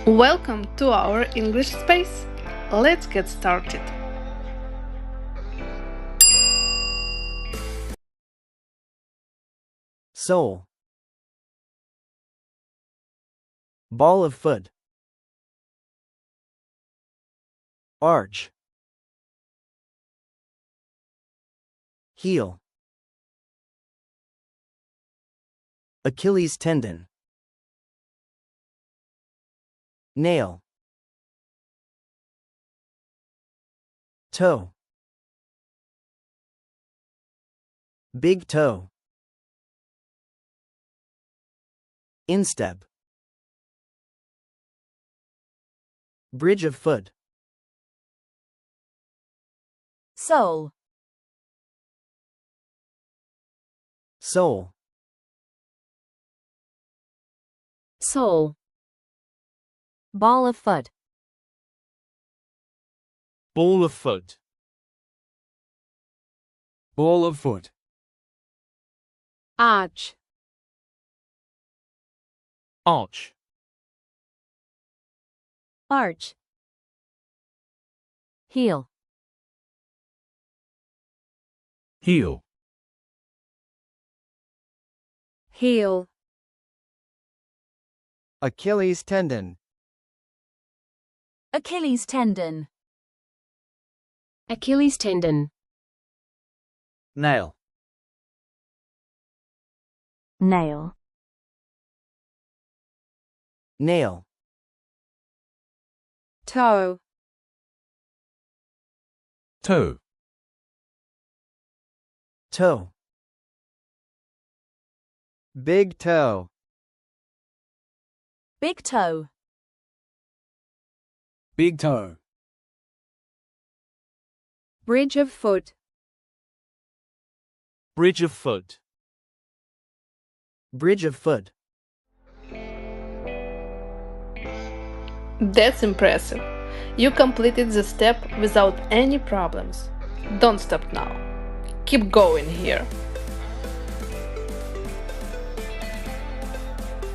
Welcome to our English space. Let's get started. Sole. Ball of foot. Arch. Heel. Achilles tendon. Nail. Toe. Big toe. Instep. Bridge of foot. Sole. Sole. Sole. Ball of foot. Ball of foot. Ball of foot. Arch. Arch. Arch. Heel. Heel. Heel. Achilles tendon. Achilles tendon. Achilles tendon. Nail. Nail. Nail. Toe. Toe. Toe. Big toe. Big toe. Big toe. Bridge of foot. Bridge of foot. Bridge of foot. That's impressive. You completed the step without any problems. Don't stop now. Keep going here.